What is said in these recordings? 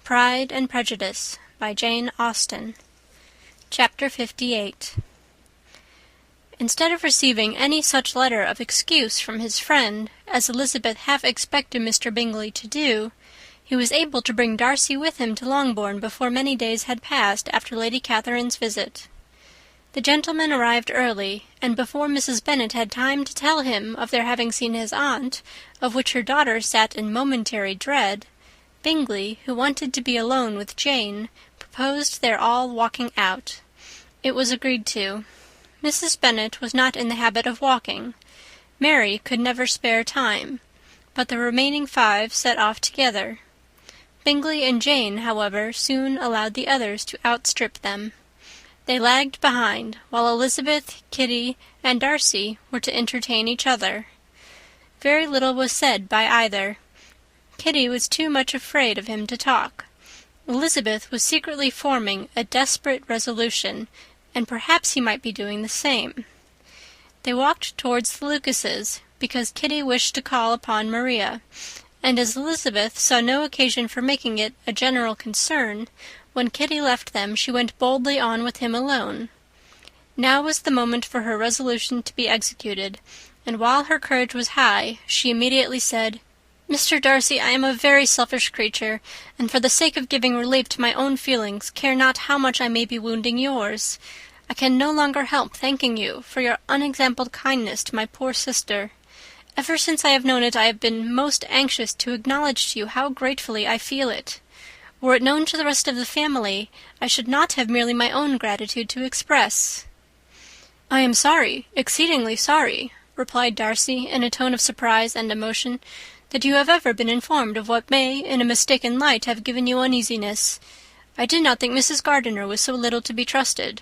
Pride and Prejudice by Jane Austen. Chapter 58. Instead of receiving any such letter of excuse from his friend as Elizabeth half expected Mr. Bingley to do, he was able to bring Darcy with him to Longbourn before many days had passed after Lady Catherine's visit. The gentlemen arrived early, and before Mrs. Bennet had time to tell him of their having seen his aunt, of which her daughter sat in momentary dread, Bingley, who wanted to be alone with Jane, proposed their all walking out. It was agreed to. Mrs. Bennet was not in the habit of walking. Mary could never spare time, but the remaining 5 set off together. Bingley and Jane, however, soon allowed the others to outstrip them. They lagged behind, while Elizabeth, Kitty, and Darcy were to entertain each other. Very little was said by either. Kitty was too much afraid of him to talk. Elizabeth was secretly forming a desperate resolution, and perhaps he might be doing the same. They walked towards the Lucases, because Kitty wished to call upon Maria, and as Elizabeth saw no occasion for making it a general concern, when Kitty left them she went boldly on with him alone. Now was the moment for her resolution to be executed, and while her courage was high, she immediately said, "Mr. Darcy, I am a very selfish creature, and for the sake of giving relief to my own feelings, care not how much I may be wounding yours. I can no longer help thanking you for your unexampled kindness to my poor sister. Ever since I have known it, I have been most anxious to acknowledge to you how gratefully I feel it. Were it known to the rest of the family, I should not have merely my own gratitude to express." "I am sorry, exceedingly sorry," replied Darcy, in a tone of surprise and emotion, "that you have ever been informed of what may, in a mistaken light, have given you uneasiness. I did not think Mrs. Gardiner was so little to be trusted."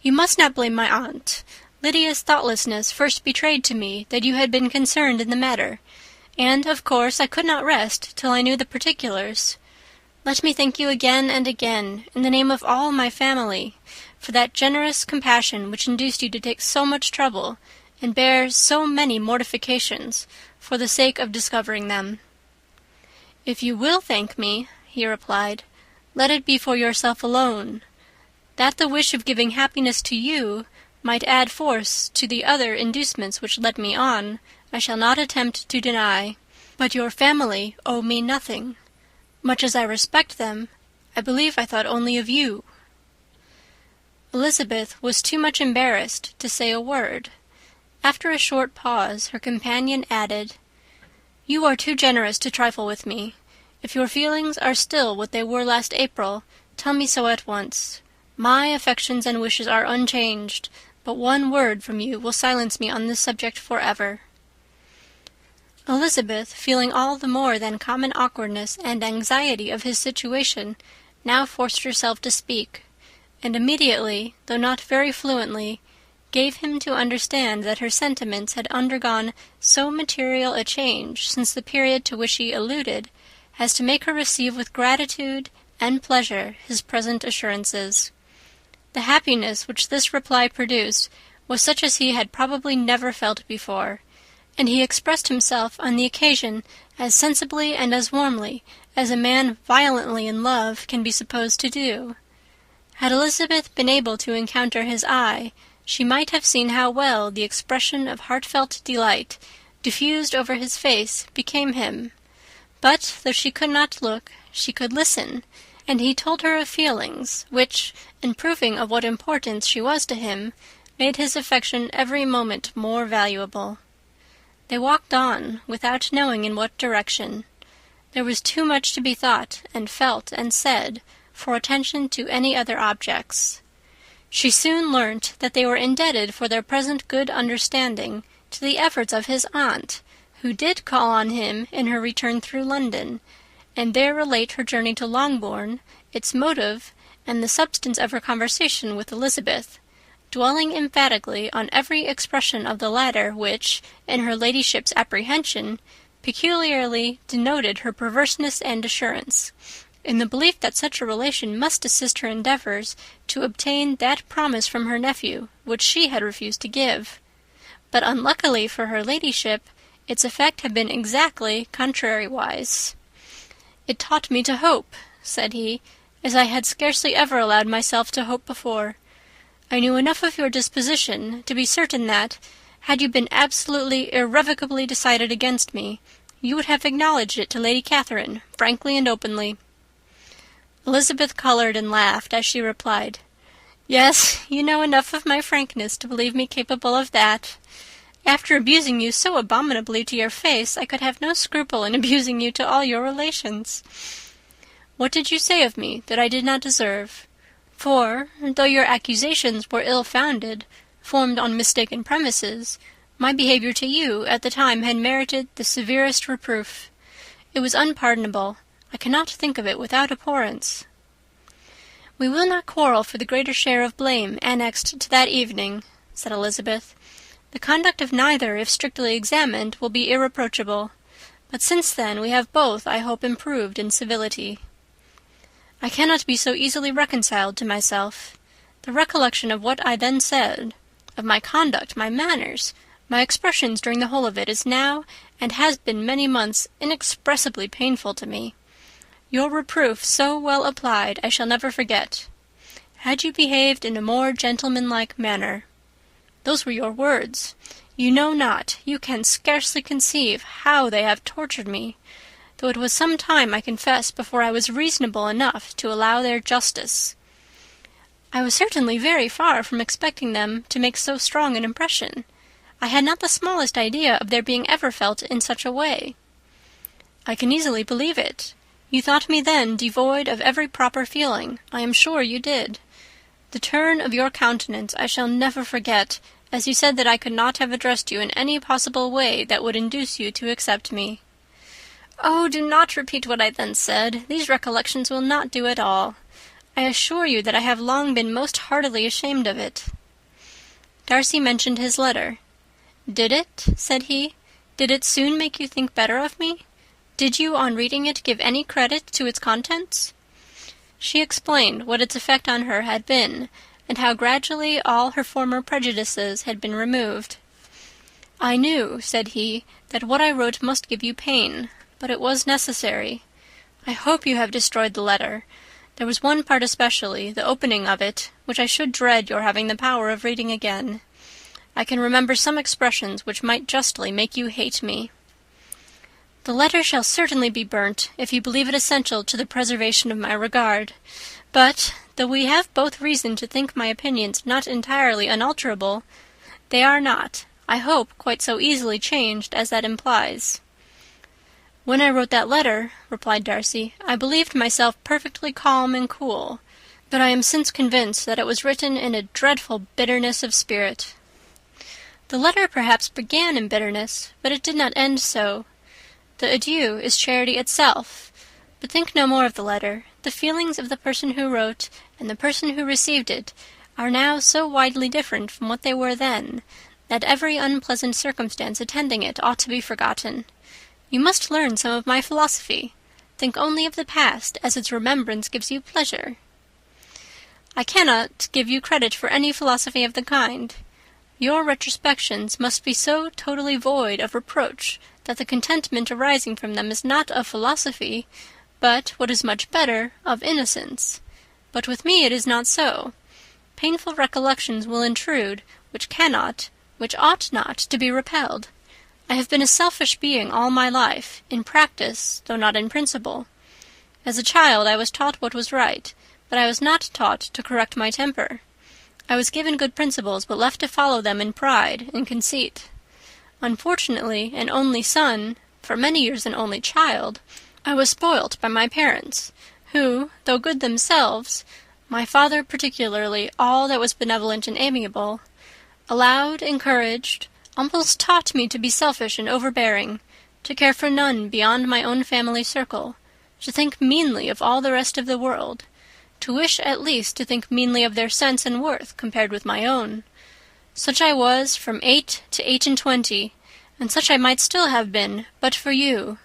"You must not blame my aunt. Lydia's thoughtlessness first betrayed to me that you had been concerned in the matter, and, of course, I could not rest till I knew the particulars. Let me thank you again and again, in the name of all my family, for that generous compassion which induced you to take so much trouble, and bear so many mortifications, for the sake of discovering them." "If you will thank me," he replied, "let it be for yourself alone. That the wish of giving happiness to you might add force to the other inducements which led me on, I shall not attempt to deny. But your family owe me nothing. Much as I respect them, I believe I thought only of you." Elizabeth was too much embarrassed to say a word. After a short pause, her companion added, "You are too generous to trifle with me. If your feelings are still what they were last April, tell me so at once. My affections and wishes are unchanged, but one word from you will silence me on this subject for ever." Elizabeth, feeling all the more than common awkwardness and anxiety of his situation, now forced herself to speak, and immediately, though not very fluently, gave him to understand that her sentiments had undergone so material a change since the period to which he alluded, as to make her receive with gratitude and pleasure his present assurances. The happiness which this reply produced was such as he had probably never felt before, and he expressed himself on the occasion as sensibly and as warmly as a man violently in love can be supposed to do. Had Elizabeth been able to encounter his eye, she might have seen how well the expression of heartfelt delight diffused over his face became him. But, though she could not look, she could listen, and he told her of feelings which, in proving of what importance she was to him, made his affection every moment more valuable. They walked on, without knowing in what direction. There was too much to be thought and felt and said for attention to any other objects. She soon learnt that they were indebted for their present good understanding to the efforts of his aunt, who did call on him in her return through London, and there relate her journey to Longbourn, its motive, and the substance of her conversation with Elizabeth, dwelling emphatically on every expression of the latter which, in her ladyship's apprehension, peculiarly denoted her perverseness and assurance, in the belief that such a relation must assist her endeavours to obtain that promise from her nephew which she had refused to give. But unluckily for her ladyship, its effect had been exactly contrariwise. "It taught me to hope," said he, "as I had scarcely ever allowed myself to hope before. I knew enough of your disposition to be certain that, had you been absolutely, irrevocably decided against me, you would have acknowledged it to Lady Catherine, frankly and openly." Elizabeth coloured and laughed as she replied, "Yes, you know enough of my frankness to believe me capable of that. After abusing you so abominably to your face, I could have no scruple in abusing you to all your relations. What did you say of me that I did not deserve? For, though your accusations were ill-founded, formed on mistaken premises, my behaviour to you at the time had merited the severest reproof. It was unpardonable. I cannot think of it without abhorrence." "We will not quarrel for the greater share of blame annexed to that evening," said Elizabeth. "The conduct of neither, if strictly examined, will be irreproachable. But since then we have both, I hope, improved in civility." "I cannot be so easily reconciled to myself. The recollection of what I then said, of my conduct, my manners, my expressions during the whole of it, is now, and has been many months, inexpressibly painful to me. Your reproof, so well applied, I shall never forget. Had you behaved in a more gentlemanlike manner. Those were your words. You know not, you can scarcely conceive how they have tortured me, though it was some time, I confess, before I was reasonable enough to allow their justice. I was certainly very far from expecting them to make so strong an impression. I had not the smallest idea of their being ever felt in such a way." "I can easily believe it. You thought me then devoid of every proper feeling. I am sure you did. The turn of your countenance I shall never forget, as you said that I could not have addressed you in any possible way that would induce you to accept me." "Oh, do not repeat what I then said. These recollections will not do at all. I assure you that I have long been most heartily ashamed of it." Darcy mentioned his letter. "Did it?" said he. "Did it soon make you think better of me? Did you, on reading it, give any credit to its contents?" She explained what its effect on her had been, and how gradually all her former prejudices had been removed. "I knew," said he, "that what I wrote must give you pain, but it was necessary. I hope you have destroyed the letter. There was one part especially, the opening of it, which I should dread your having the power of reading again. I can remember some expressions which might justly make you hate me." "The letter shall certainly be burnt, if you believe it essential to the preservation of my regard. But, though we have both reason to think my opinions not entirely unalterable, they are not, I hope, quite so easily changed as that implies." "When I wrote that letter," replied Darcy, "I believed myself perfectly calm and cool, but I am since convinced that it was written in a dreadful bitterness of spirit." "The letter perhaps began in bitterness, but it did not end so. The adieu is charity itself. But think no more of the letter. The feelings of the person who wrote and the person who received it are now so widely different from what they were then, that every unpleasant circumstance attending it ought to be forgotten. You must learn some of my philosophy. Think only of the past, as its remembrance gives you pleasure." "I cannot give you credit for any philosophy of the kind. Your retrospections must be so totally void of reproach that the contentment arising from them is not of philosophy, but, what is much better, of innocence. But with me it is not so. Painful recollections will intrude, which cannot, which ought not, to be repelled. I have been a selfish being all my life, in practice, though not in principle. As a child I was taught what was right, but I was not taught to correct my temper. I was given good principles, but left to follow them in pride and conceit. Unfortunately, an only son, for many years an only child, I was spoilt by my parents, who, though good themselves, my father particularly all that was benevolent and amiable, allowed, encouraged, almost taught me to be selfish and overbearing, to care for none beyond my own family circle, to think meanly of all the rest of the world, to wish at least to think meanly of their sense and worth compared with my own. Such I was from 8 to 28, and such I might still have been, but for you,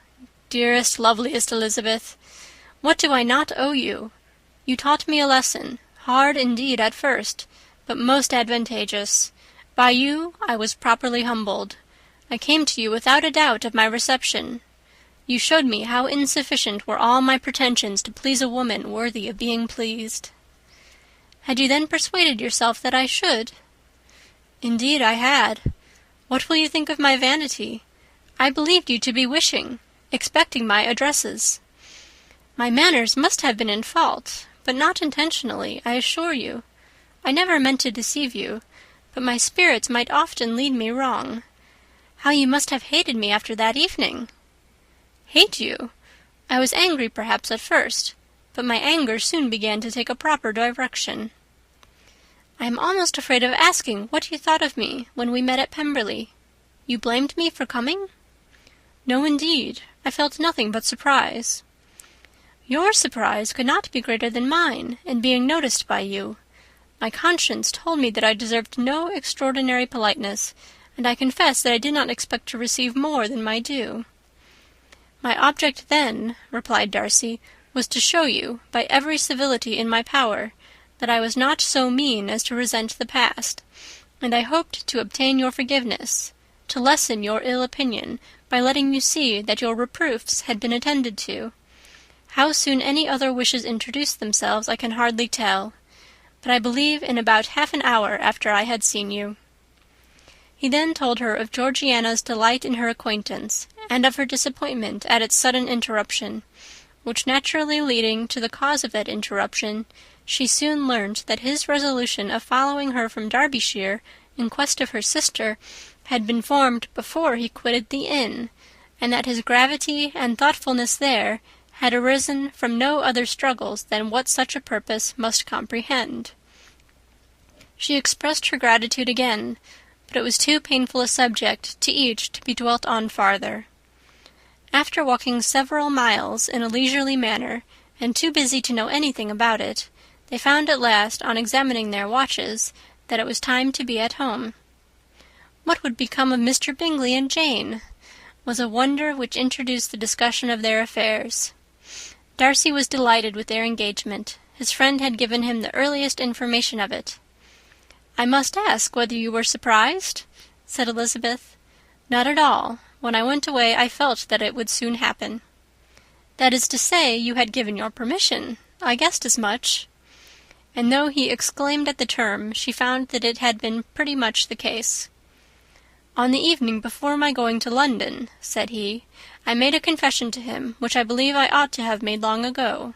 dearest, loveliest Elizabeth. What do I not owe you? You taught me a lesson, hard indeed at first, but most advantageous. By you I was properly humbled. I came to you without a doubt of my reception. You showed me how insufficient were all my pretensions to please a woman worthy of being pleased." "Had you then persuaded yourself that I should?" "Indeed I had. What will you think of my vanity? I believed you to be wishing, expecting my addresses. My manners must have been in fault, but not intentionally, I assure you. I never meant to deceive you, but my spirits might often lead me wrong. How you must have hated me after that evening!" "Hate you? I was angry perhaps at first, but my anger soon began to take a proper direction." "I am almost afraid of asking what you thought of me when we met at Pemberley. You blamed me for coming?" "No, indeed. I felt nothing but surprise." "Your surprise could not be greater than mine in being noticed by you. My conscience told me that I deserved no extraordinary politeness, and I confess that I did not expect to receive more than my due." "My object then," replied Darcy, "was to show you, by every civility in my power, that I was not so mean as to resent the past, and I hoped to obtain your forgiveness, to lessen your ill opinion by letting you see that your reproofs had been attended to. How soon any other wishes introduced themselves I can hardly tell, but I believe in about half an hour after I had seen you." He then told her of Georgiana's delight in her acquaintance, and of her disappointment at its sudden interruption, which naturally leading to the cause of that interruption, she soon learnt that his resolution of following her from Derbyshire in quest of her sister had been formed before he quitted the inn, and that his gravity and thoughtfulness there had arisen from no other struggles than what such a purpose must comprehend. She expressed her gratitude again, but it was too painful a subject to each to be dwelt on farther. After walking several miles in a leisurely manner, and too busy to know anything about it, they found at last, on examining their watches, that it was time to be at home. What would become of Mr. Bingley and Jane? Was a wonder which introduced the discussion of their affairs. Darcy was delighted with their engagement. His friend had given him the earliest information of it. "I must ask whether you were surprised?" said Elizabeth. "Not at all. When I went away I felt that it would soon happen." "That is to say, you had given your permission. I guessed as much." And though he exclaimed at the term, she found that it had been pretty much the case. "On the evening before my going to London," said he, "I made a confession to him, which I believe I ought to have made long ago.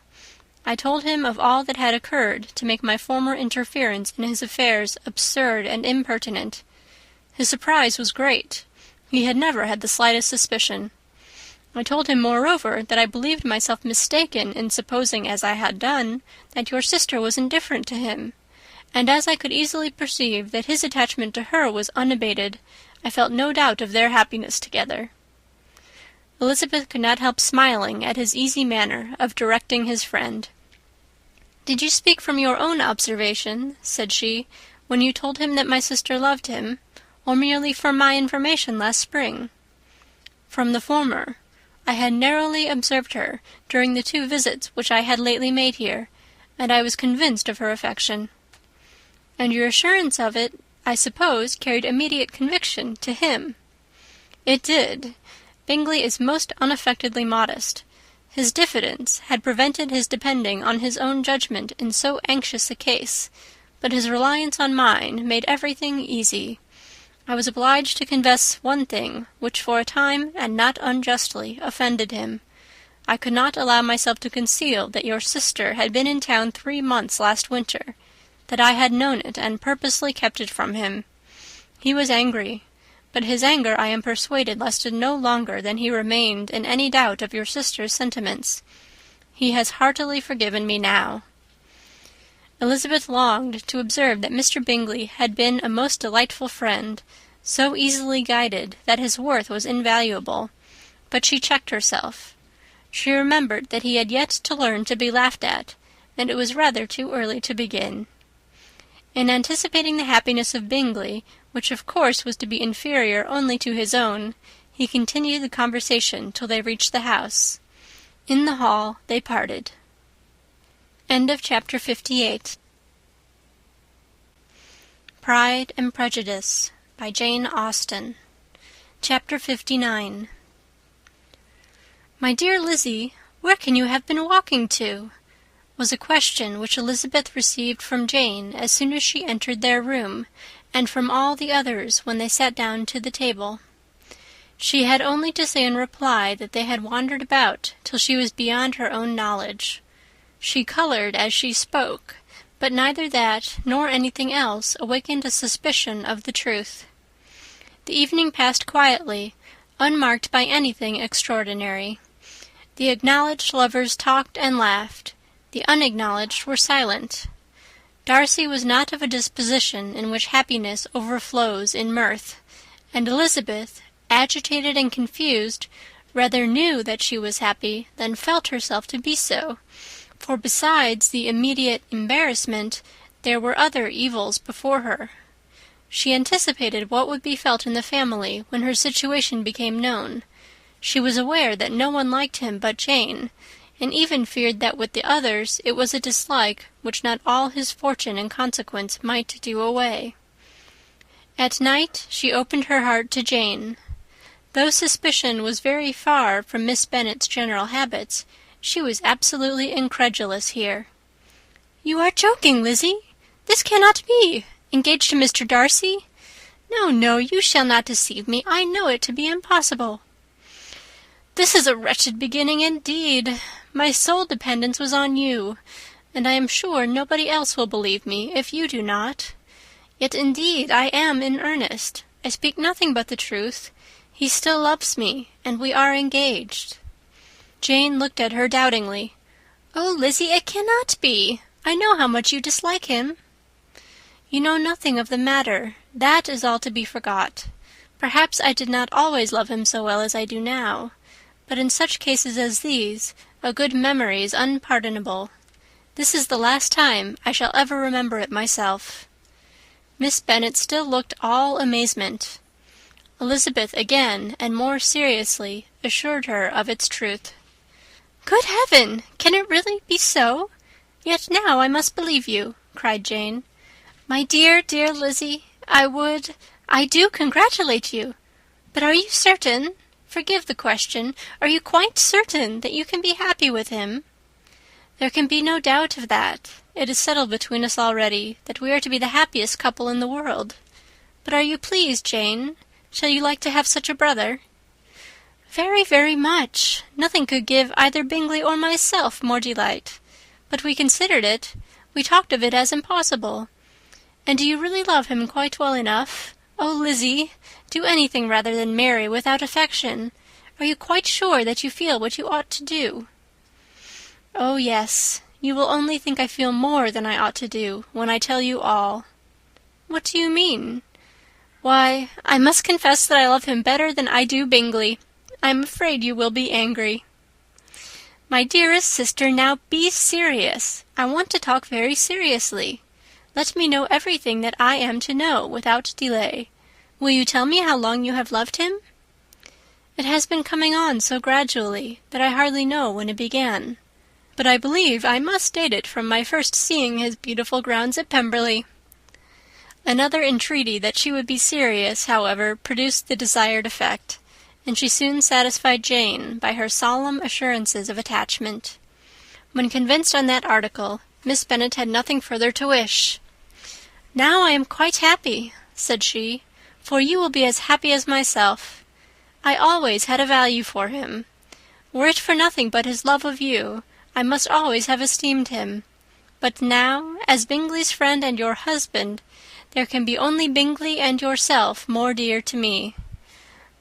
I told him of all that had occurred to make my former interference in his affairs absurd and impertinent. His surprise was great. He had never had the slightest suspicion. I told him, moreover, that I believed myself mistaken in supposing, as I had done, that your sister was indifferent to him, and as I could easily perceive that his attachment to her was unabated, I felt no doubt of their happiness together." Elizabeth could not help smiling at his easy manner of directing his friend. "Did you speak from your own observation," said she, "when you told him that my sister loved him, or merely from my information last spring?" "From the former. I had narrowly observed her during the 2 visits which I had lately made here, and I was convinced of her affection." "And your assurance of it, I suppose, carried immediate conviction to him?" "It did. Bingley is most unaffectedly modest. His diffidence had prevented his depending on his own judgment in so anxious a case, but his reliance on mine made everything easy. I was obliged to confess one thing, which for a time, and not unjustly, offended him. I could not allow myself to conceal that your sister had been in town 3 months last winter, that I had known it and purposely kept it from him. He was angry, but his anger, I am persuaded, lasted no longer than he remained in any doubt of your sister's sentiments. He has heartily forgiven me now." Elizabeth longed to observe that Mr. Bingley had been a most delightful friend, so easily guided that his worth was invaluable, but she checked herself. She remembered that he had yet to learn to be laughed at, and it was rather too early to begin. In anticipating the happiness of Bingley, which of course was to be inferior only to his own, he continued the conversation till they reached the house. In the hall they parted. End of chapter 58. Pride and Prejudice by Jane Austen. Chapter 59. "My dear Lizzie, where can you have been walking to?" was a question which Elizabeth received from Jane as soon as she entered their room, and from all the others when they sat down to the table. She had only to say in reply that they had wandered about till she was beyond her own knowledge. She coloured as she spoke, but neither that nor anything else awakened a suspicion of the truth. The evening passed quietly, unmarked by anything extraordinary. The acknowledged lovers talked and laughed. The unacknowledged were silent. Darcy was not of a disposition in which happiness overflows in mirth, and Elizabeth, agitated and confused, rather knew that she was happy than felt herself to be so, for besides the immediate embarrassment, there were other evils before her. She anticipated what would be felt in the family when her situation became known. She was aware that no one liked him but Jane, and even feared that with the others it was a dislike which not all his fortune and consequence might do away. At night she opened her heart to Jane. Though suspicion was very far from Miss Bennet's general habits, she was absolutely incredulous here. "You are joking, Lizzie. This cannot be. Engaged to Mr. Darcy? No, no, you shall not deceive me. I know it to be impossible." "This is a wretched beginning indeed. My sole dependence was on you, and I am sure nobody else will believe me if you do not. Yet indeed I am in earnest. I speak nothing but the truth. He still loves me, and we are engaged." Jane looked at her doubtingly. "Oh, Lizzie, it cannot be. I know how much you dislike him." "You know nothing of the matter. That is all to be forgot. Perhaps I did not always love him so well as I do now. But in such cases as these, a good memory is unpardonable. This is the last time I shall ever remember it myself." Miss Bennet still looked all amazement. Elizabeth again, and more seriously, assured her of its truth. "Good heaven! Can it really be so? Yet now I must believe you," cried Jane. "My dear, dear Lizzie, I do congratulate you. But are you certain? Forgive the question. Are you quite certain that you can be happy with him?" "There can be no doubt of that. It is settled between us already that we are to be the happiest couple in the world. But are you pleased, Jane? Shall you like to have such a brother?" "Very, very much. Nothing could give either Bingley or myself more delight. But we considered it. We talked of it as impossible. And do you really love him quite well enough? Oh, Lizzie, do anything rather than marry without affection. Are you quite sure that you feel what you ought to do?" "Oh, yes. You will only think I feel more than I ought to do when I tell you all." "What do you mean?" "Why, I must confess that I love him better than I do Bingley. I am afraid you will be angry." "My dearest sister, now be serious. I want to talk very seriously. Let me know everything that I am to know without delay. Will you tell me how long you have loved him?" "It has been coming on so gradually that I hardly know when it began. But I believe I must date it from my first seeing his beautiful grounds at Pemberley." Another entreaty that she would be serious, however, produced the desired effect, and she soon satisfied Jane by her solemn assurances of attachment. When convinced on that article, Miss Bennet had nothing further to wish. "Now I am quite happy," said she, "for you will be as happy as myself. I always had a value for him. Were it for nothing but his love of you, I must always have esteemed him. But now, as Bingley's friend and your husband, there can be only Bingley and yourself more dear to me.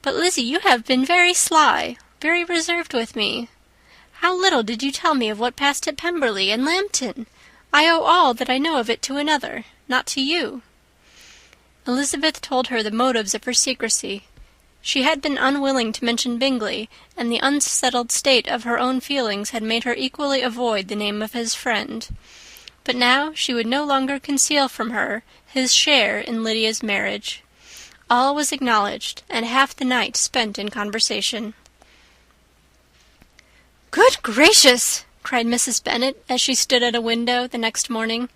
But, Lizzie, you have been very sly, very reserved with me. How little did you tell me of what passed at Pemberley and Lambton! I owe all that I know of it to another, not to you." Elizabeth told her the motives of her secrecy. She had been unwilling to mention Bingley, and the unsettled state of her own feelings had made her equally avoid the name of his friend. But now she would no longer conceal from her his share in Lydia's marriage. All was acknowledged, and half the night spent in conversation. "Good gracious!" cried Mrs. Bennet, as she stood at a window the next morning.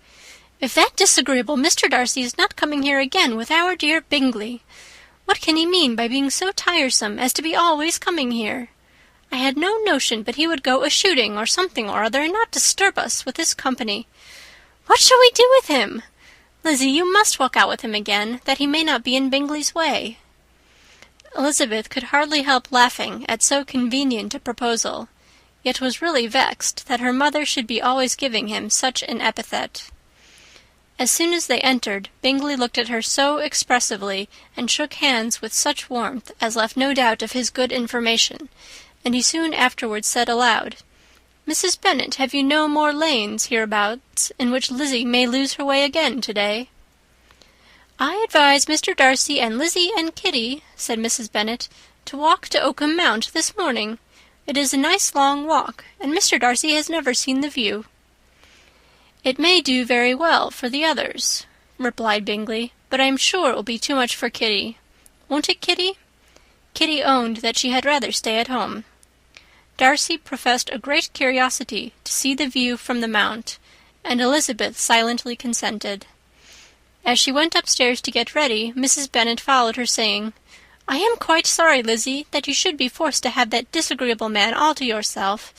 "If that disagreeable Mr. Darcy is not coming here again with our dear Bingley! What can he mean by being so tiresome as to be always coming here? I had no notion but he would go a-shooting or something or other, and not disturb us with his company. What shall we do with him? Lizzie, you must walk out with him again, that he may not be in Bingley's way." Elizabeth could hardly help laughing at so convenient a proposal, yet was really vexed that her mother should be always giving him such an epithet. As soon as they entered, Bingley looked at her so expressively and shook hands with such warmth as left no doubt of his good information, and he soon afterwards said aloud, "Mrs. Bennet, have you no more lanes hereabouts in which Lizzie may lose her way again to-day?" "I advise Mr. Darcy and Lizzie and Kitty," said Mrs. Bennet, "to walk to Oakham Mount this morning. It is a nice long walk, and Mr. Darcy has never seen the view." "It may do very well for the others," replied Bingley, "but I am sure it will be too much for Kitty. Won't it, Kitty?" Kitty owned that she had rather stay at home. Darcy professed a great curiosity to see the view from the Mount, and Elizabeth silently consented. As she went upstairs to get ready, Mrs. Bennet followed her, saying, "I am quite sorry, Lizzie, that you should be forced to have that disagreeable man all to yourself,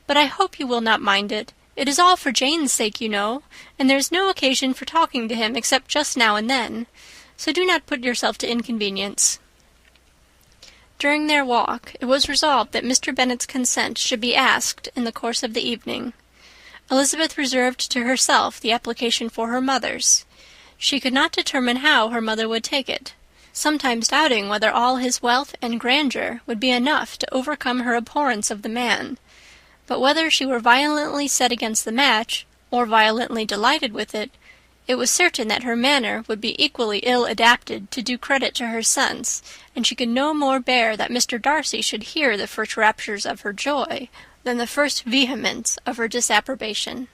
but I hope you will not mind it. It is all for Jane's sake, you know, and there is no occasion for talking to him except just now and then, so do not put yourself to inconvenience." During their walk, it was resolved that Mr. Bennet's consent should be asked in the course of the evening. Elizabeth reserved to herself the application for her mother's. She could not determine how her mother would take it, sometimes doubting whether all his wealth and grandeur would be enough to overcome her abhorrence of the man. But whether she were violently set against the match, or violently delighted with it, it was certain that her manner would be equally ill adapted to do credit to her sense, and she could no more bear that Mr. Darcy should hear the first raptures of her joy than the first vehemence of her disapprobation.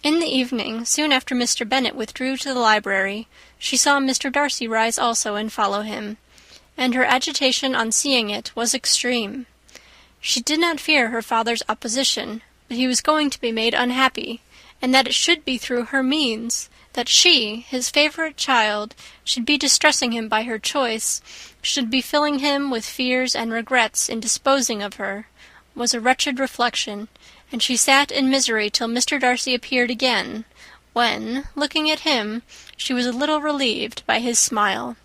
In the evening, soon after Mr. Bennet withdrew to the library, she saw Mr. Darcy rise also and follow him, and her agitation on seeing it was extreme. She did not fear her father's opposition, but he was going to be made unhappy, and that it should be through her means, that she, his favourite child, should be distressing him by her choice, should be filling him with fears and regrets in disposing of her, was a wretched reflection, and she sat in misery till Mr. Darcy appeared again, when, looking at him, she was a little relieved by his smile.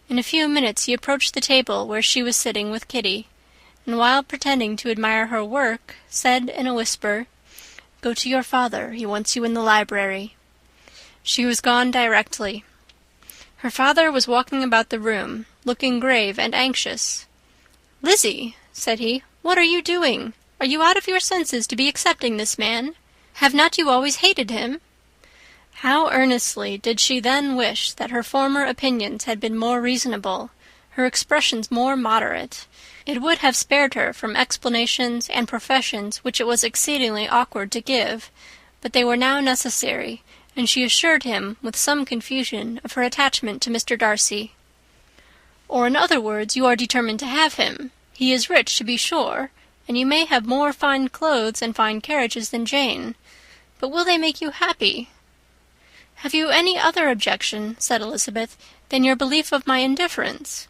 In a few minutes he approached the table where she was sitting with Kitty, and while pretending to admire her work, said in a whisper, "Go to your father, he wants you in the library." She was gone directly. Her father was walking about the room, looking grave and anxious. "Lizzie," said he, "what are you doing? Are you out of your senses to be accepting this man? Have not you always hated him?" How earnestly did she then wish that her former opinions had been more reasonable, her expressions more moderate. It would have spared her from explanations and professions which it was exceedingly awkward to give, but they were now necessary, and she assured him with some confusion of her attachment to Mr. Darcy. "Or in other words, you are determined to have him. He is rich, to be sure, and you may have more fine clothes and fine carriages than Jane, but will they make you happy?" "Have you any other objection," said Elizabeth, "than your belief of my indifference?"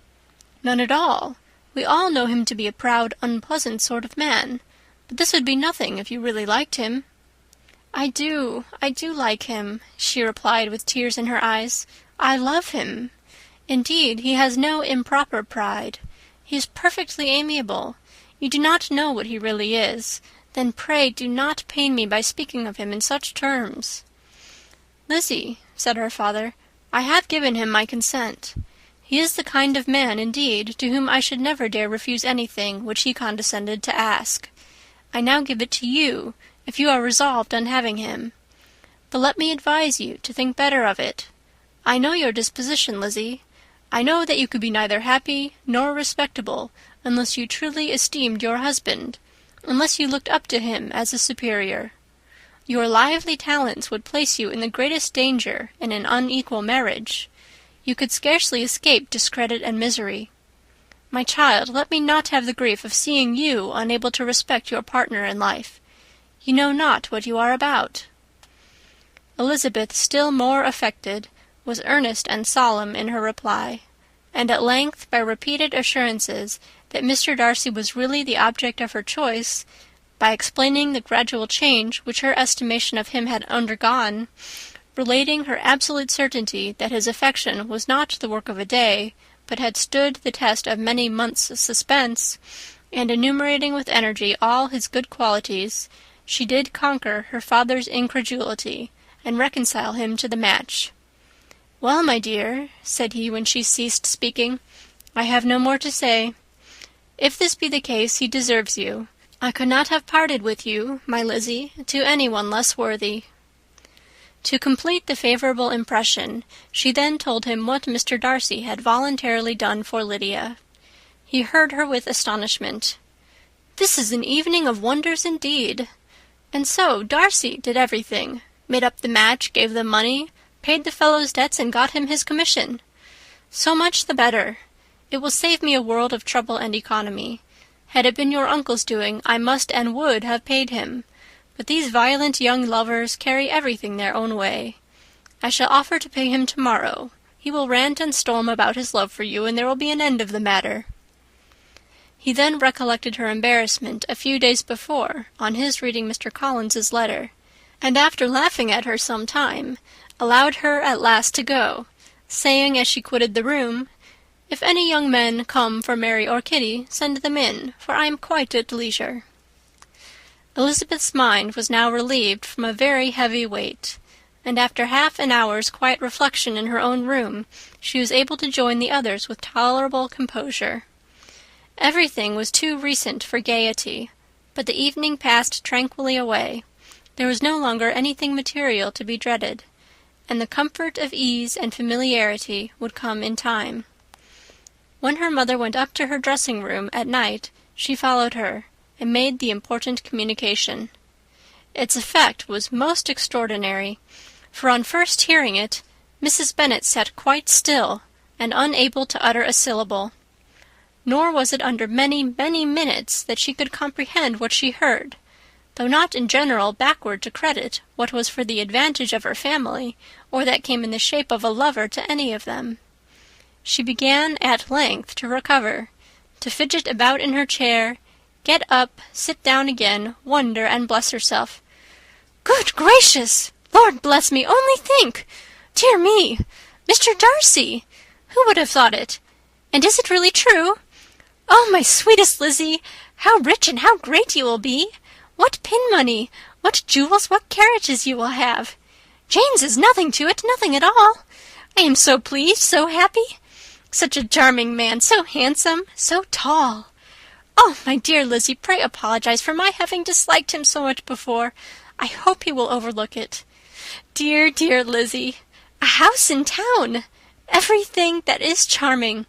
"None at all. We all know him to be a proud, unpleasant sort of man, but this would be nothing if you really liked him." I do like him," she replied with tears in her eyes. "I love him. Indeed, he has no improper pride. He is perfectly amiable. You do not know what he really is. Then pray do not pain me by speaking of him in such terms." "Lizzie," said her father, "I have given him my consent. He is the kind of man, indeed, to whom I should never dare refuse anything which he condescended to ask. I now give it to you, if you are resolved on having him. But let me advise you to think better of it. I know your disposition, Lizzie. I know that you could be neither happy nor respectable unless you truly esteemed your husband, unless you looked up to him as a superior. Your lively talents would place you in the greatest danger in an unequal marriage. You could scarcely escape discredit and misery. My child, let me not have the grief of seeing you unable to respect your partner in life. You know not what you are about." Elizabeth, still more affected, was earnest and solemn in her reply, and at length, by repeated assurances that Mr. Darcy was really the object of her choice, by explaining the gradual change which her estimation of him had undergone, relating her absolute certainty that his affection was not the work of a day, but had stood the test of many months' suspense, and enumerating with energy all his good qualities, she did conquer her father's incredulity, and reconcile him to the match. "Well, my dear," said he, when she ceased speaking, "I have no more to say. If this be the case, he deserves you. I could not have parted with you, my Lizzie, to any one less worthy." To complete the favourable impression, she then told him what Mr. Darcy had voluntarily done for Lydia. He heard her with astonishment. "This is an evening of wonders indeed. And so Darcy did everything, made up the match, gave the money, paid the fellow's debts, and got him his commission. So much the better. It will save me a world of trouble and economy. Had it been your uncle's doing, I must and would have paid him. But these violent young lovers carry everything their own way. I shall offer to pay him to-morrow. He will rant and storm about his love for you, and there will be an end of the matter." He then recollected her embarrassment a few days before on his reading Mr. Collins's letter, and after laughing at her some time, allowed her at last to go, saying as she quitted the room, "If any young men come for Mary or Kitty, send them in, for I am quite at leisure." Elizabeth's mind was now relieved from a very heavy weight, and after half an hour's quiet reflection in her own room, she was able to join the others with tolerable composure. Everything was too recent for gaiety, but the evening passed tranquilly away. There was no longer anything material to be dreaded, and the comfort of ease and familiarity would come in time. When her mother went up to her dressing-room at night, she followed her, and made the important communication. Its effect was most extraordinary, for on first hearing it, Mrs. Bennet sat quite still, and unable to utter a syllable. Nor was it under many, many minutes that she could comprehend what she heard, though not in general backward to credit what was for the advantage of her family, or that came in the shape of a lover to any of them. She began at length to recover, to fidget about in her chair, get up, sit down again, wonder and bless herself. "Good gracious! Lord bless me! Only think! Dear me! Mr. Darcy! Who would have thought it? And is it really true? Oh, my sweetest Lizzie! How rich and how great you will be! What pin money! What jewels! What carriages you will have! Jane's is nothing to it, nothing at all. I am so pleased, so happy. Such a charming man, so handsome, so tall. Oh, my dear Lizzie, pray apologize for my having disliked him so much before. I hope he will overlook it. Dear, dear Lizzie, a house in town, everything that is charming.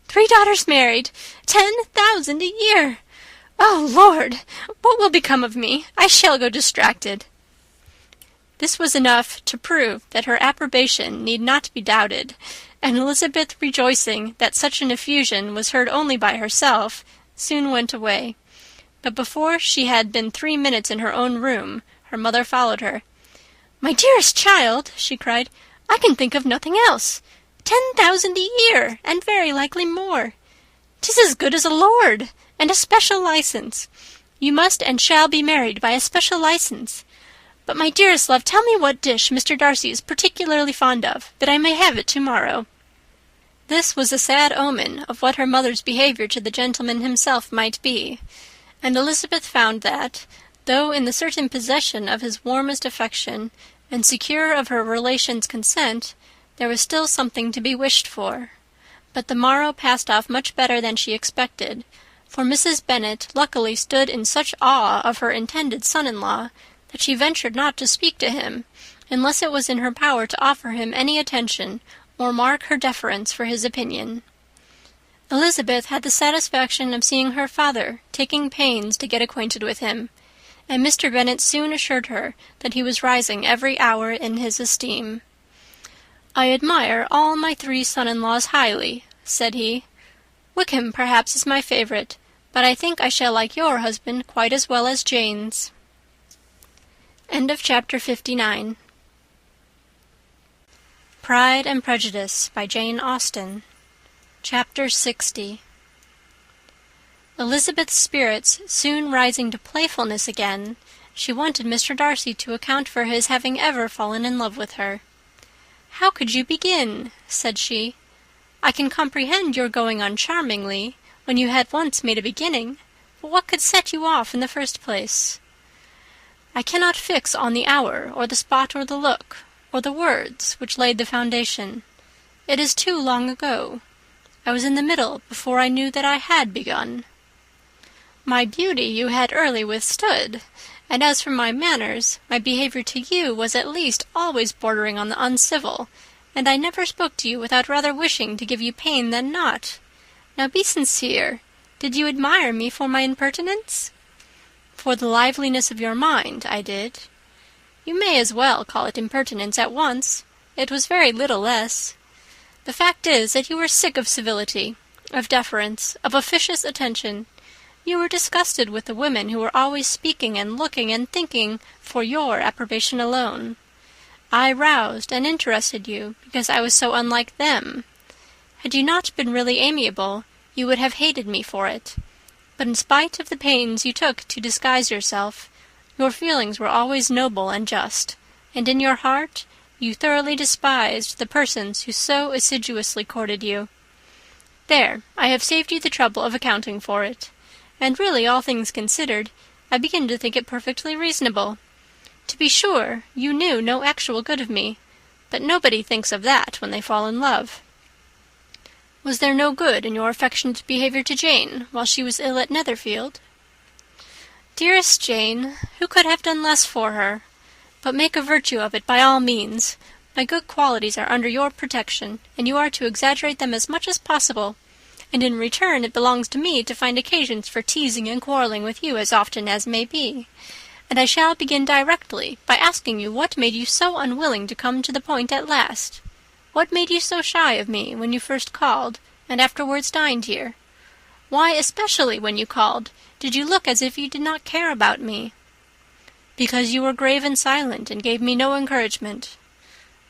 3 daughters married, 10,000 a year. Oh, Lord, what will become of me? I shall go distracted." This was enough to prove that her approbation need not be doubted, and Elizabeth, rejoicing that such an effusion was heard only by herself, soon went away. But before she had been 3 minutes in her own room, her mother followed her. "My dearest child," she cried, "I can think of nothing else. 10,000 a year, and very likely more. 'Tis as good as a lord, and a special license. You must and shall be married by a special license. But, my dearest love, tell me what dish Mr. Darcy is particularly fond of, that I may have it to-morrow." This was a sad omen of what her mother's behaviour to the gentleman himself might be, and Elizabeth found that, though in the certain possession of his warmest affection, and secure of her relations' consent, there was still something to be wished for. But the morrow passed off much better than she expected, for Mrs. Bennet luckily stood in such awe of her intended son-in-law that she ventured not to speak to him, unless it was in her power to offer him any attention or mark her deference for his opinion. Elizabeth had the satisfaction of seeing her father taking pains to get acquainted with him, and Mr. Bennet soon assured her that he was rising every hour in his esteem. "I admire all my 3 son-in-laws highly," said he. "Wickham, perhaps, is my favourite, but I think I shall like your husband quite as well as Jane's." End of chapter 59. Pride and Prejudice by Jane Austen. Chapter 60. Elizabeth's spirits soon rising to playfulness again, she wanted Mr. Darcy to account for his having ever fallen in love with her. "How could you begin?" said she. "I can comprehend your going on charmingly, when you had once made a beginning, but what could set you off in the first place?" "I cannot fix on the hour, or the spot, or the look, or the words which laid the foundation. It is too long ago. I was in the middle before I knew that I had begun. My beauty you had early withstood, and as for my manners, my behaviour to you was at least always bordering on the uncivil, and I never spoke to you without rather wishing to give you pain than not. Now be sincere. Did you admire me for my impertinence?" "For the liveliness of your mind, I did." "You may as well call it impertinence at once. It was very little less. The fact is that you were sick of civility, of deference, of officious attention. You were disgusted with the women who were always speaking and looking and thinking for your approbation alone. I roused and interested you because I was so unlike them. Had you not been really amiable, you would have hated me for it. But in spite of the pains you took to disguise yourself, your feelings were always noble and just, and in your heart you thoroughly despised the persons who so assiduously courted you. There, I have saved you the trouble of accounting for it. And really, all things considered, I begin to think it perfectly reasonable. To be sure, you knew no actual good of me, but nobody thinks of that when they fall in love." "Was there no good in your affectionate behaviour to Jane while she was ill at Netherfield?" "Dearest Jane, who could have done less for her? But make a virtue of it by all means. My good qualities are under your protection, and you are to exaggerate them as much as possible. And in return it belongs to me to find occasions for teasing and quarrelling with you as often as may be. And I shall begin directly by asking you what made you so unwilling to come to the point at last. What made you so shy of me when you first called, and afterwards dined here? Why, especially when you called, did you look as if you did not care about me?" "Because you were grave and silent, and gave me no encouragement."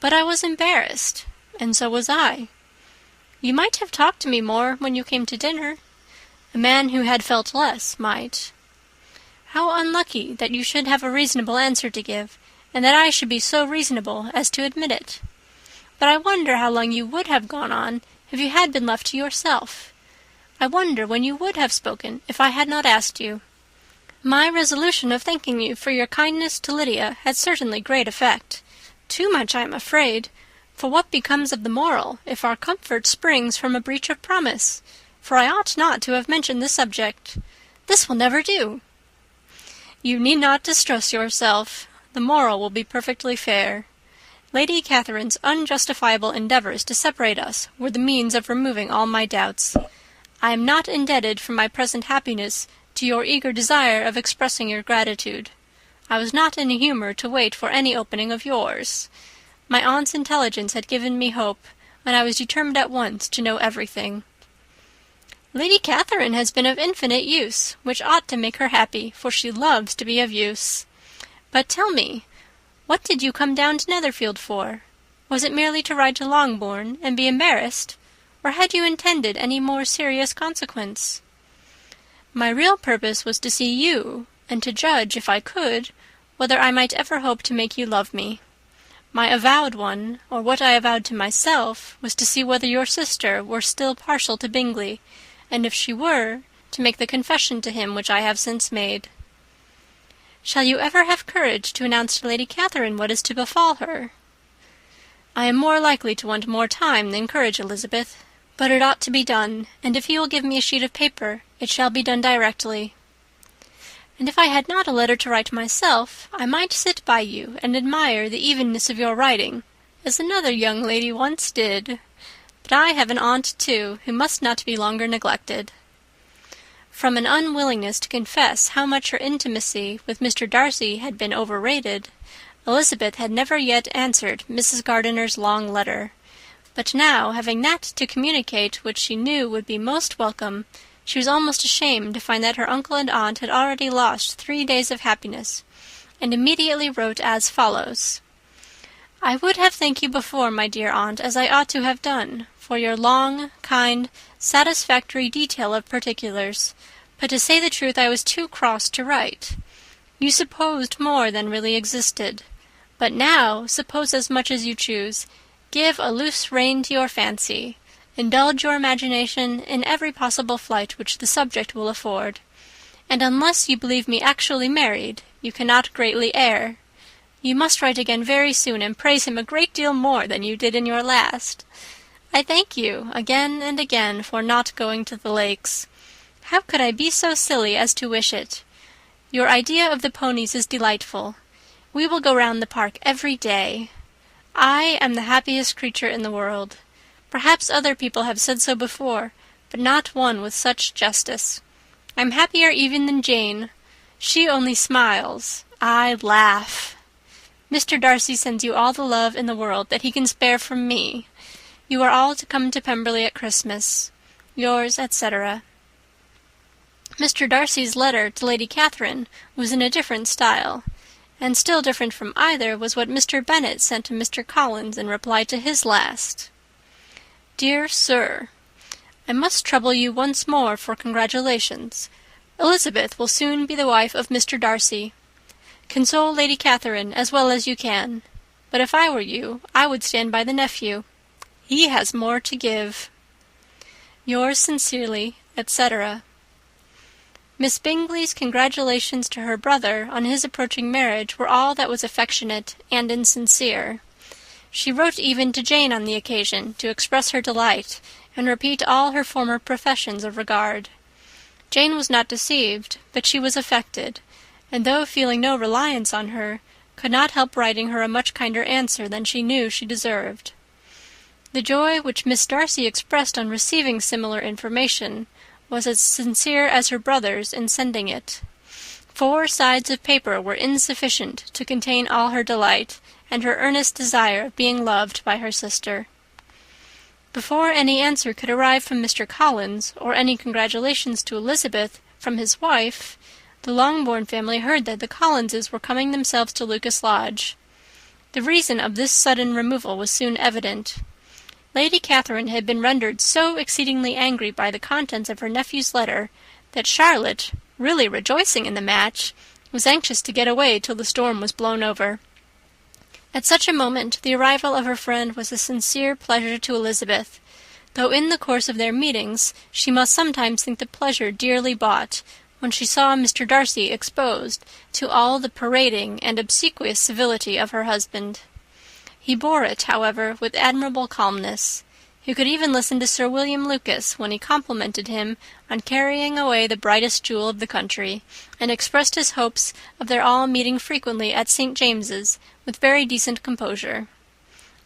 "But I was embarrassed, and so was I." "You might have talked to me more when you came to dinner." "A man who had felt less might." "How unlucky that you should have a reasonable answer to give, and that I should be so reasonable as to admit it. But I wonder how long you would have gone on if you had been left to yourself. I wonder when you would have spoken if I had not asked you. My resolution of thanking you for your kindness to Lydia had certainly great effect. Too much, I am afraid. For what becomes of the moral, if our comfort springs from a breach of promise? For I ought not to have mentioned this subject. This will never do." "You need not distress yourself. The moral will be perfectly fair. Lady Catherine's unjustifiable endeavours to separate us were the means of removing all my doubts. I am not indebted for my present happiness to your eager desire of expressing your gratitude. I was not in a humour to wait for any opening of yours. My aunt's intelligence had given me hope, and I was determined at once to know everything." "Lady Catherine has been of infinite use, which ought to make her happy, for she loves to be of use. But tell me, what did you come down to Netherfield for? Was it merely to ride to Longbourn and be embarrassed, or had you intended any more serious consequence?" "My real purpose was to see you, and to judge, if I could, whether I might ever hope to make you love me. My avowed one, or what I avowed to myself, was to see whether your sister were still partial to Bingley, and if she were, to make the confession to him which I have since made." "Shall you ever have courage to announce to Lady Catherine what is to befall her?" "I am more likely to want more time than courage, Elizabeth. But it ought to be done, and if you will give me a sheet of paper, it shall be done directly." "And if I had not a letter to write myself, I might sit by you and admire the evenness of your writing, as another young lady once did. But I have an aunt, too, who must not be longer neglected." From an unwillingness to confess how much her intimacy with Mr. Darcy had been overrated, Elizabeth had never yet answered Mrs. Gardiner's long letter. But now, having that to communicate which she knew would be most welcome, she was almost ashamed to find that her uncle and aunt had already lost 3 days of happiness, and immediately wrote as follows: "I would have thanked you before, my dear aunt, as I ought to have done, for your long, kind, satisfactory detail of particulars, But to say the truth, I was too cross to write. You supposed more than really existed. But now, suppose as much as you choose. Give a loose rein to your fancy. Indulge your imagination in every possible flight which the subject will afford. And unless you believe me actually married, you cannot greatly err. You must write again very soon, and praise him a great deal more than you did in your last. I thank you, again and again, for not going to the lakes. How could I be so silly as to wish it? Your idea of the ponies is delightful. We will go round the park every day. I am the happiest creature in the world. Perhaps other people have said so before, but not one with such justice. I'm happier even than Jane. She only smiles. I laugh. Mr. Darcy sends you all the love in the world that he can spare from me. You are all to come to Pemberley at Christmas. Yours, etc. Mr. Darcy's letter to Lady Catherine was in a different style, and still different from either was what Mr. Bennet sent to Mr. Collins in reply to his last. Dear Sir, I must trouble you once more for congratulations. Elizabeth will soon be the wife of Mr. Darcy. Console Lady Catherine as well as you can, but if I were you, I would stand by the nephew. He has more to give. Yours sincerely, etc. Miss Bingley's congratulations to her brother on his approaching marriage were all that was affectionate and insincere. She wrote even to Jane on the occasion to express her delight and repeat all her former professions of regard. Jane was not deceived, but she was affected, and though feeling no reliance on her, could not help writing her a much kinder answer than she knew she deserved. The joy which Miss Darcy expressed on receiving similar information was as sincere as her brother's in sending it. 4 sides of paper were insufficient to contain all her delight, and her earnest desire of being loved by her sister. Before any answer could arrive from Mr. Collins, or any congratulations to Elizabeth from his wife, the Longbourn family heard that the Collinses were coming themselves to Lucas Lodge. The reason of this sudden removal was soon evident. Lady Catherine had been rendered so exceedingly angry by the contents of her nephew's letter that Charlotte, really rejoicing in the match, was anxious to get away till the storm was blown over. At such a moment the arrival of her friend was a sincere pleasure to Elizabeth, though in the course of their meetings she must sometimes think the pleasure dearly bought, when she saw Mr. Darcy exposed to all the parading and obsequious civility of her husband. He bore it, however, with admirable calmness. He could even listen to Sir William Lucas when he complimented him on carrying away the brightest jewel of the country, and expressed his hopes of their all meeting frequently at St. James's with very decent composure.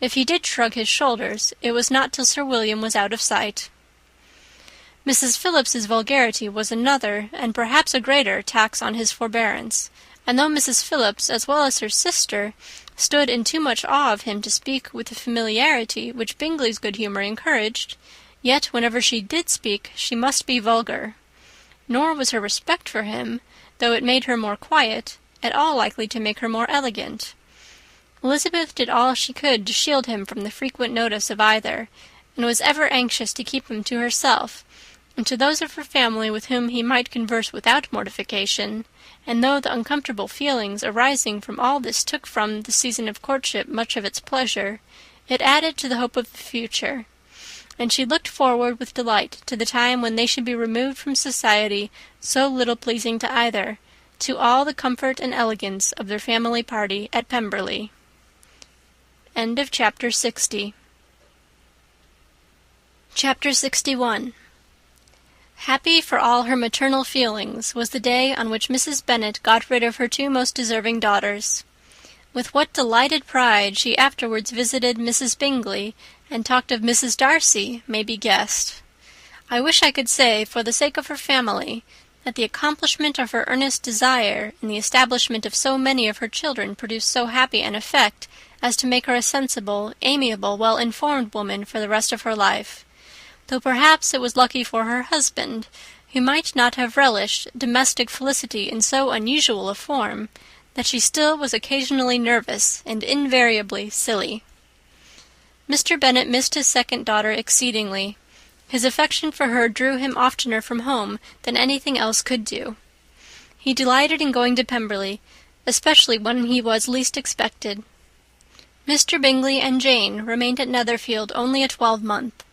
If he did shrug his shoulders, it was not till Sir William was out of sight. Mrs. Phillips's vulgarity was another, and perhaps a greater, tax on his forbearance, and though Mrs. Phillips, as well as her sister, stood in too much awe of him to speak with the familiarity which Bingley's good humour encouraged, yet whenever she did speak she must be vulgar. Nor was her respect for him, though it made her more quiet, at all likely to make her more elegant. Elizabeth did all she could to shield him from the frequent notice of either, and was ever anxious to keep him to herself, and to those of her family with whom he might converse without mortification, and though the uncomfortable feelings arising from all this took from the season of courtship much of its pleasure, it added to the hope of the future, and she looked forward with delight to the time when they should be removed from society so little pleasing to either, to all the comfort and elegance of their family party at Pemberley. End of Chapter 60. Chapter 61. Happy for all her maternal feelings was the day on which Mrs. Bennet got rid of her 2 most deserving daughters. With what delighted pride she afterwards visited Mrs. Bingley, and talked of Mrs. Darcy, may be guessed. I wish I could say, for the sake of her family, that the accomplishment of her earnest desire and the establishment of so many of her children produced so happy an effect as to make her a sensible, amiable, well-informed woman for the rest of her life, though perhaps it was lucky for her husband, who might not have relished domestic felicity in so unusual a form, that she still was occasionally nervous and invariably silly. Mr. Bennet missed his second daughter exceedingly. His affection for her drew him oftener from home than anything else could do. He delighted in going to Pemberley, especially when he was least expected. Mr. Bingley and Jane remained at Netherfield only a 12-month.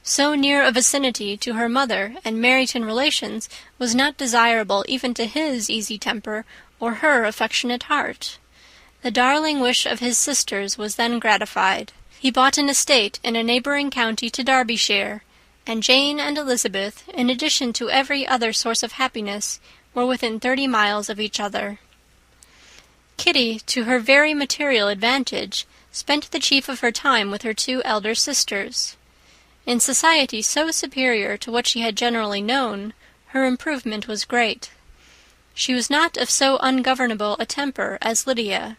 So near a vicinity to her mother and Meryton relations was not desirable even to his easy temper or her affectionate heart. The darling wish of his sisters was then gratified. He bought an estate in a neighbouring county to Derbyshire, and Jane and Elizabeth, in addition to every other source of happiness, were within 30 miles of each other. Kitty, to her very material advantage, spent the chief of her time with her 2 elder sisters. In society so superior to what she had generally known, her improvement was great. She was not of so ungovernable a temper as Lydia,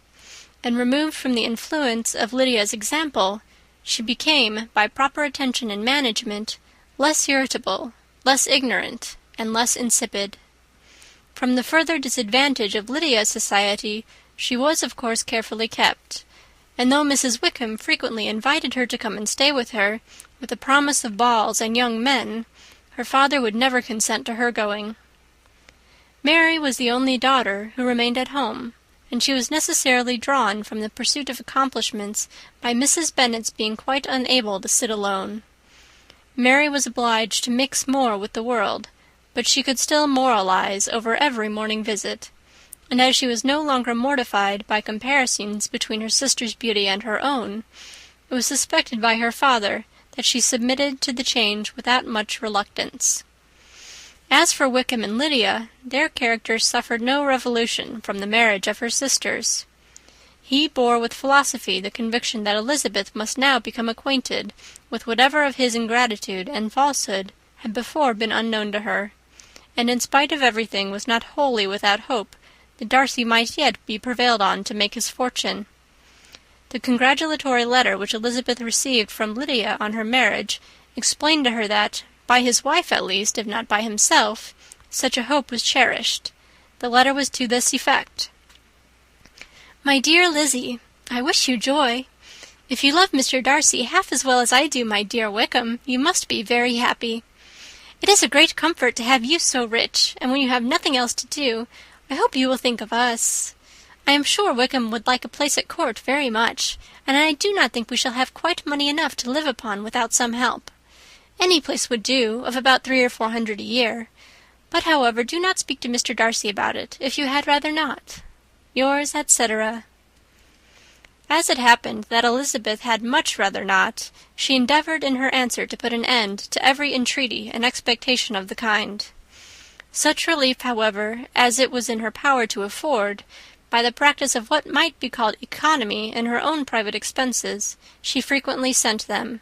and removed from the influence of Lydia's example, she became, by proper attention and management, less irritable, less ignorant, and less insipid. From the further disadvantage of Lydia's society, she was of course carefully kept, and though Mrs. Wickham frequently invited her to come and stay with her, with the promise of balls and young men, her father would never consent to her going. Mary was the only daughter who remained at home, and she was necessarily drawn from the pursuit of accomplishments by Mrs. Bennet's being quite unable to sit alone. Mary was obliged to mix more with the world, but she could still moralize over every morning visit, and as she was no longer mortified by comparisons between her sister's beauty and her own, it was suspected by her father that she submitted to the change without much reluctance. As for Wickham and Lydia, their characters suffered no revolution from the marriage of her sisters. He bore with philosophy the conviction that Elizabeth must now become acquainted with whatever of his ingratitude and falsehood had before been unknown to her, and in spite of everything was not wholly without hope that Darcy might yet be prevailed on to make his fortune. The congratulatory letter which Elizabeth received from Lydia on her marriage explained to her that, by his wife at least, if not by himself, such a hope was cherished. The letter was to this effect: "My dear Lizzie, I wish you joy. If you love Mr. Darcy half as well as I do my dear Wickham, you must be very happy. It is a great comfort to have you so rich, and when you have nothing else to do, I hope you will think of us. I am sure Wickham would like a place at court very much, and I do not think we shall have quite money enough to live upon without some help. Any place would do, of about 300 or 400 a year. But, however, do not speak to Mr. Darcy about it, if you had rather not. Yours, etc." As it happened that Elizabeth had much rather not, she endeavoured in her answer to put an end to every entreaty and expectation of the kind. Such relief, however, as it was in her power to afford, by the practice of what might be called economy in her own private expenses, she frequently sent them.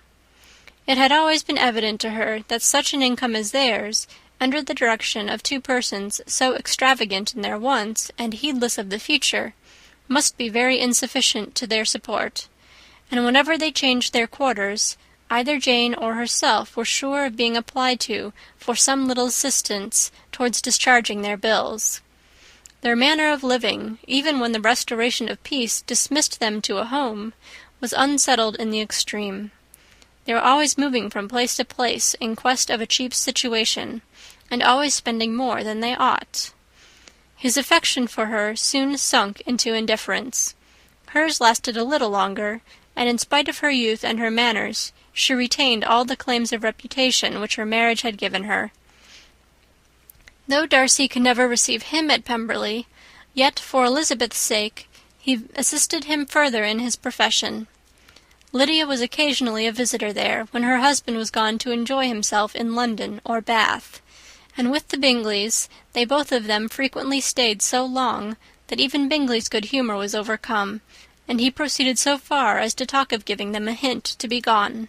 It had always been evident to her that such an income as theirs, under the direction of 2 persons so extravagant in their wants and heedless of the future, must be very insufficient to their support, and whenever they changed their quarters, either Jane or herself were sure of being applied to for some little assistance towards discharging their bills. Their manner of living, even when the restoration of peace dismissed them to a home, was unsettled in the extreme. They were always moving from place to place in quest of a cheap situation, and always spending more than they ought. His affection for her soon sunk into indifference. Hers lasted a little longer, and in spite of her youth and her manners, she retained all the claims of reputation which her marriage had given her. Though Darcy could never receive him at Pemberley, yet for Elizabeth's sake he assisted him further in his profession. Lydia was occasionally a visitor there, when her husband was gone to enjoy himself in London or Bath, and with the Bingleys they both of them frequently stayed so long that even Bingley's good humour was overcome, and he proceeded so far as to talk of giving them a hint to be gone.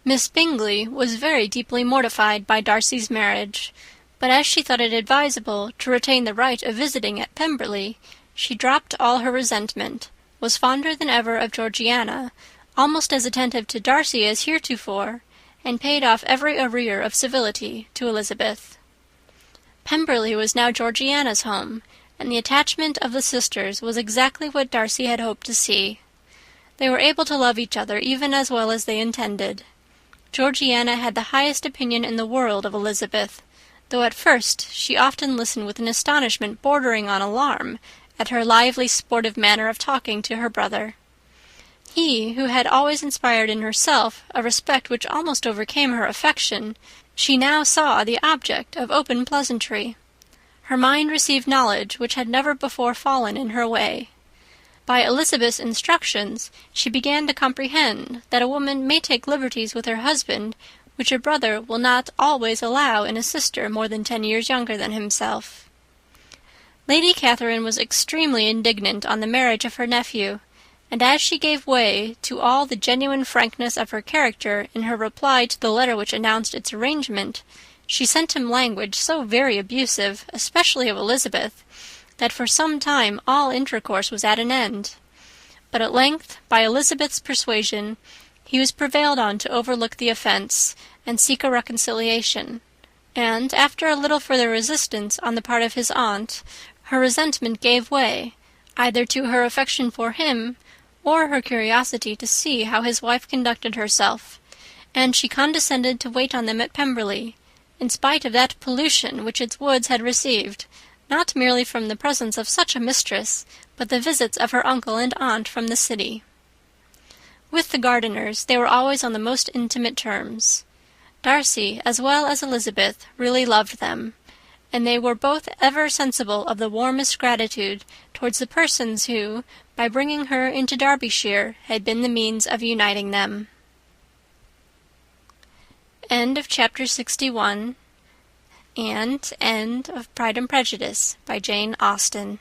Miss Bingley was very deeply mortified by Darcy's marriage, but as she thought it advisable to retain the right of visiting at Pemberley, she dropped all her resentment, was fonder than ever of Georgiana, almost as attentive to Darcy as heretofore, and paid off every arrear of civility to Elizabeth. Pemberley was now Georgiana's home, and the attachment of the sisters was exactly what Darcy had hoped to see. They were able to love each other even as well as they intended. Georgiana had the highest opinion in the world of Elizabeth, though at first she often listened with an astonishment bordering on alarm at her lively, sportive manner of talking to her brother. He, who had always inspired in herself a respect which almost overcame her affection, she now saw the object of open pleasantry. Her mind received knowledge which had never before fallen in her way. By Elizabeth's instructions, she began to comprehend that a woman may take liberties with her husband which a brother will not always allow in a sister more than 10 years younger than himself. Lady Catherine was extremely indignant on the marriage of her nephew, and as she gave way to all the genuine frankness of her character in her reply to the letter which announced its arrangement, she sent him language so very abusive, especially of Elizabeth, that for some time all intercourse was at an end. But at length, by Elizabeth's persuasion, he was prevailed on to overlook the offence and seek a reconciliation, and, after a little further resistance on the part of his aunt, her resentment gave way, either to her affection for him, or her curiosity to see how his wife conducted herself, and she condescended to wait on them at Pemberley, in spite of that pollution which its woods had received, not merely from the presence of such a mistress, but the visits of her uncle and aunt from the city. With the Gardiners they were always on the most intimate terms. Darcy, as well as Elizabeth, really loved them, and they were both ever sensible of the warmest gratitude towards the persons who, by bringing her into Derbyshire, had been the means of uniting them. End of chapter 61, and end of Pride and Prejudice by Jane Austen.